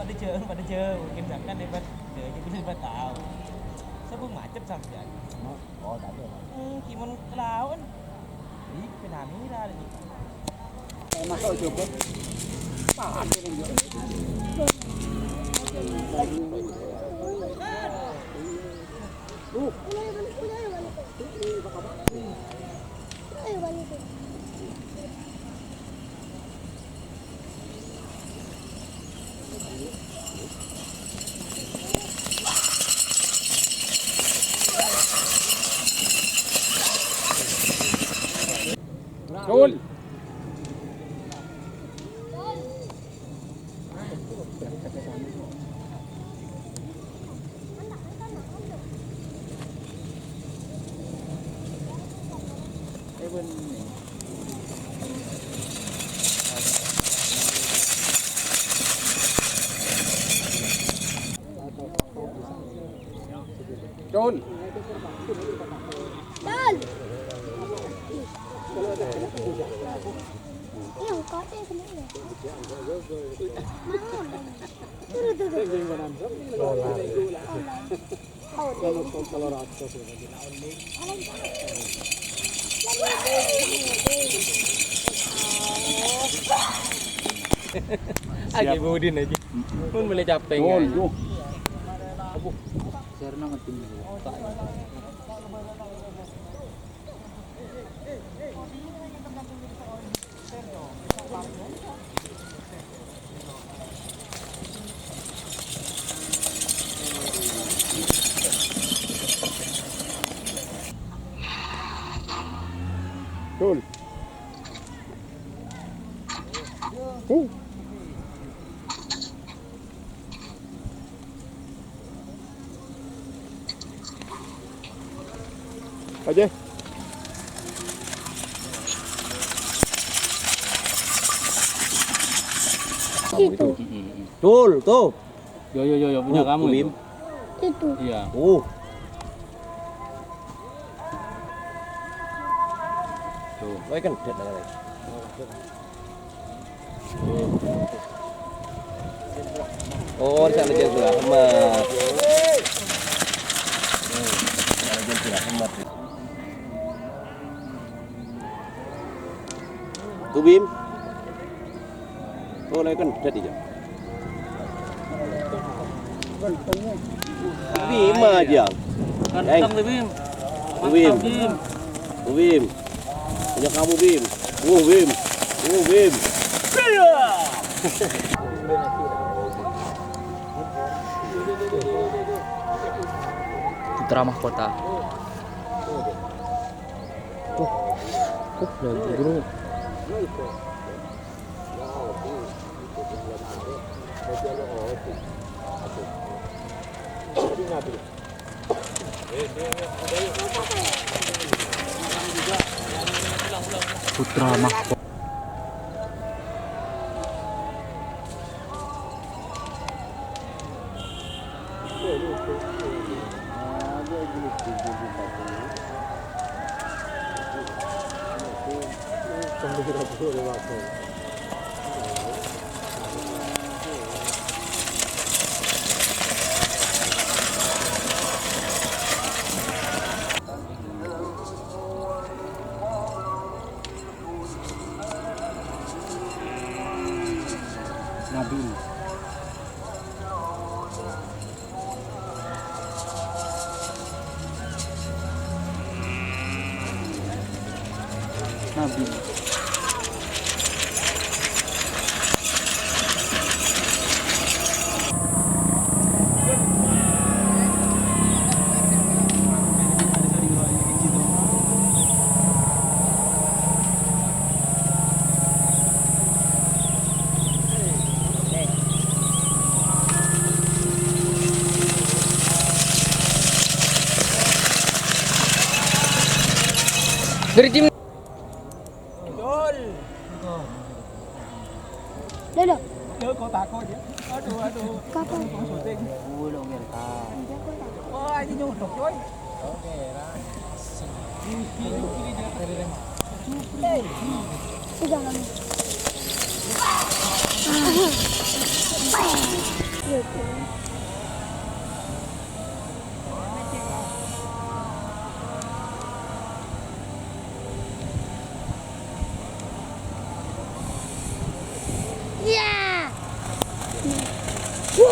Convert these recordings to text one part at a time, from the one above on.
pada chơi mungkin kan hebat jadi bisa tahu saya pun macet sampai Oh, tak ada. Gimana kelawan ini penami dah ni Masuk coba. Ada yang juga. Gol. Gol. Gol. Yang có đây cái này. Lagi budin aja pun boleh capek Gol. kan Serna mati. Gol. Aja. Itu. Tul tuh Yo punya kamu Bim. Itu. Iya. Tuh baik kan dead lah oh di sana jalan Ahmad jalan Ahmad tuh Bim oh lagi kan dead aja Bim aja Kantong Bim. Bim Bim punya kamu Bim Bim Bim Putra mahkota. Lagi gunung Putra mahkota. Nabil. Nabil. dari tim Đây được. Đưa cô ta coi chứ. Aduh. Có không? Con sủi tinh. Ui lo ngen ta. Ôi, đi nhung đục chối. Bây giờ là mình.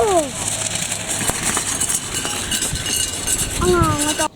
Oh. Nggak tahu.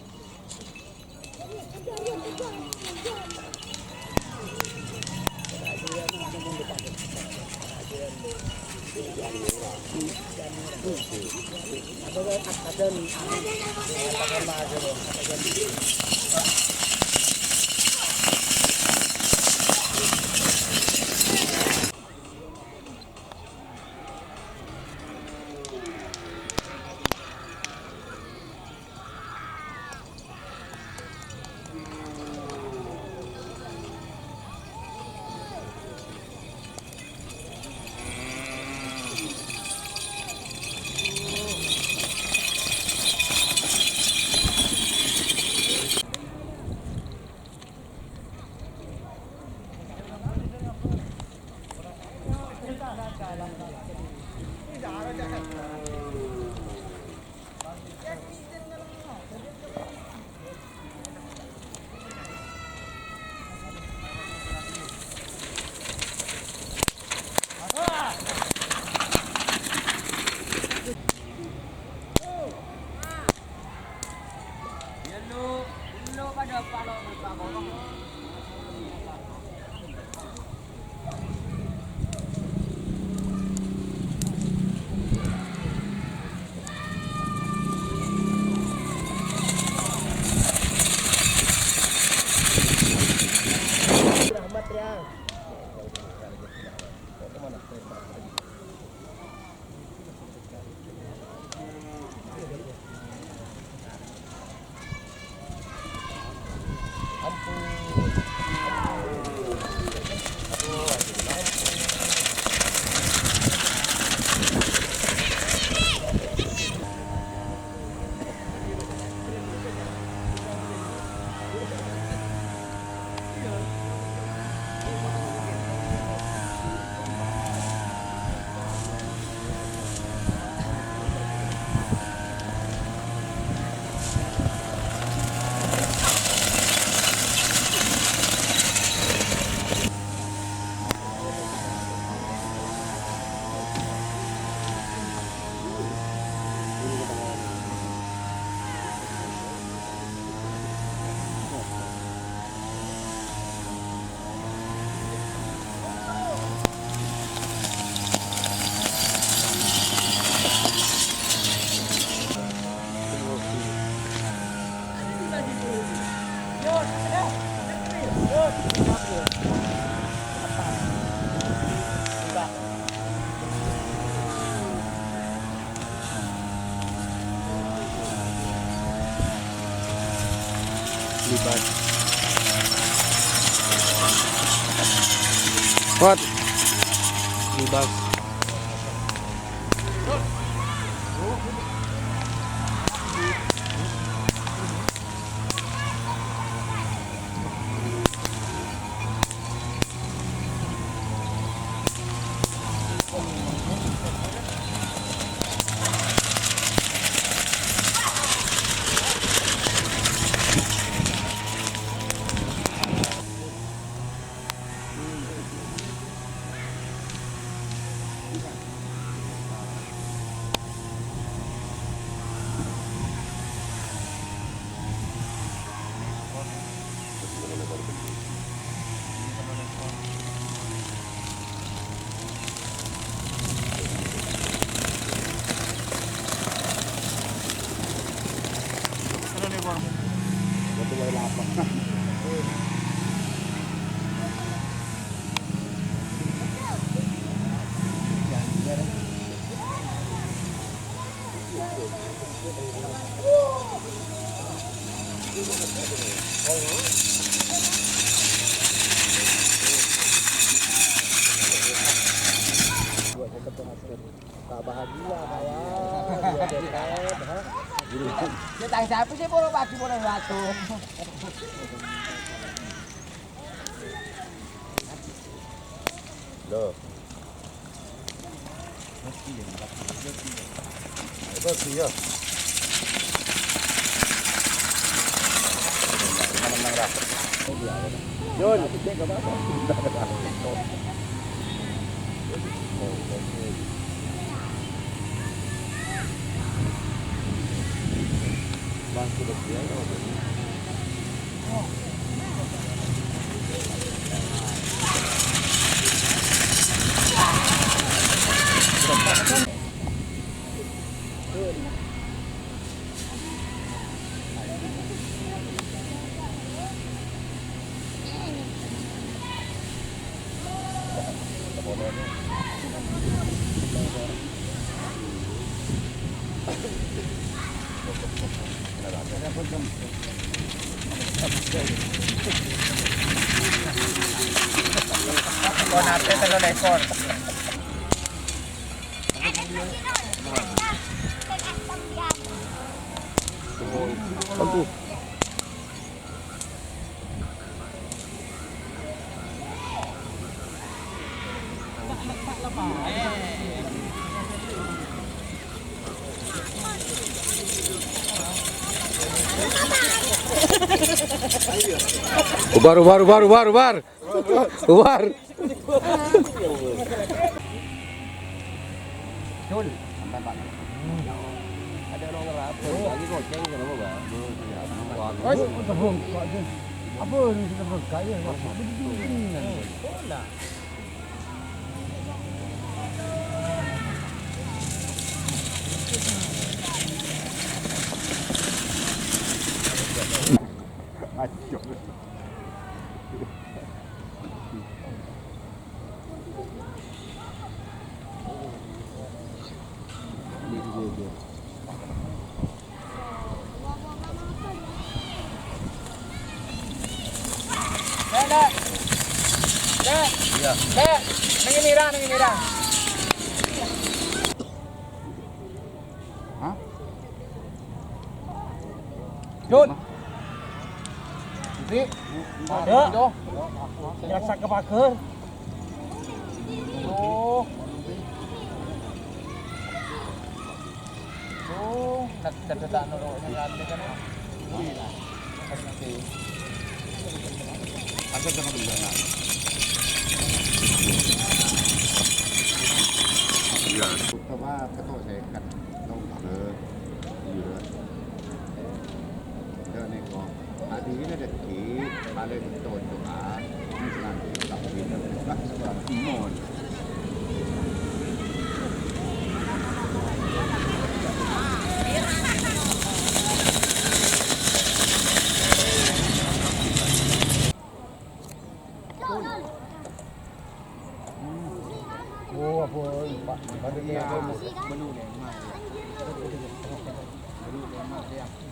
Libat. Kuat. Libat. Bahagia kayak kita siapa sih boleh batu boleh batu loh itu ya John, kita ke apa? Con natin sa lekon. Aduh. Ubar, ubar, ubar, ubar, ubar. Ubar. Chul. Ada orang ngerap. Lagi goceng kenapa, Bang? Oh, tebung. Apa ini tebung kaya? Lah. Dek. Dek. Iya. Dek, nanginira. Hah? Jun. Jadi, ada. Jaksa kepaker. Oh. Oh, nagdadaan na rin ang lahat ka na. Agad na kabila na.เพราะว่ากระโตใช้กันต้องอยู่เลยเดินในกองอาดีนี่เด็กขี่มาเล่นโดนตัวอาที่สนามที่กับทีมรักสนามทีมโมน Oh, apa? Pada dia Baru lemah.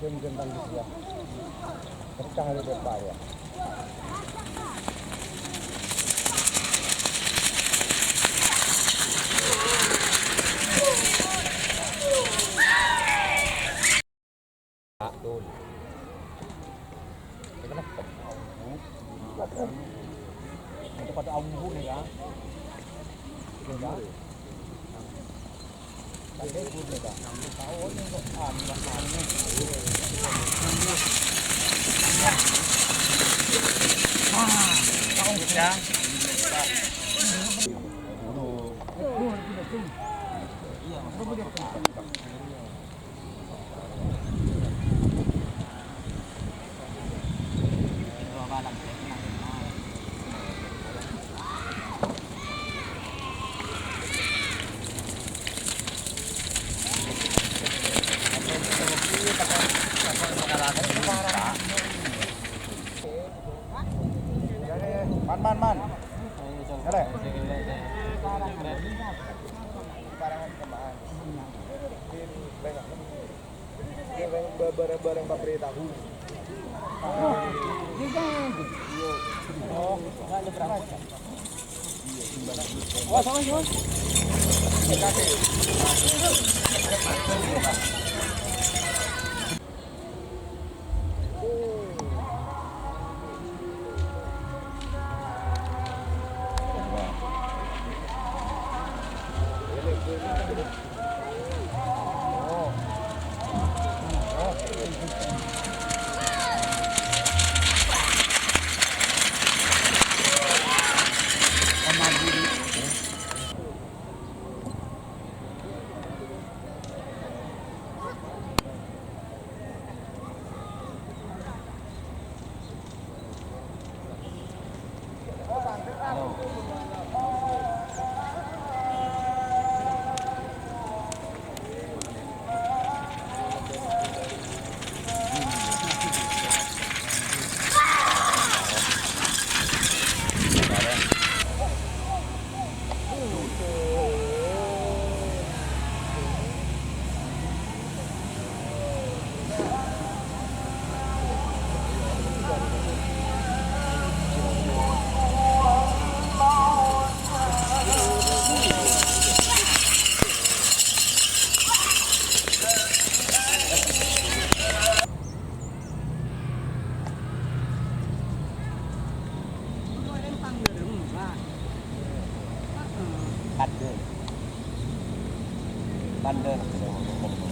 jam-jam dia. Pecah dia depan ya. Betul. Kenapa? Itu pada umbu ni kan? Kan? Ada pun ni kan? Tahu ni kok makan ni. Tahu dah. Man. Ada? Barang-barang pabrik tahu. Oh, ada berapa? Oh, sama. Bandel. Bandel.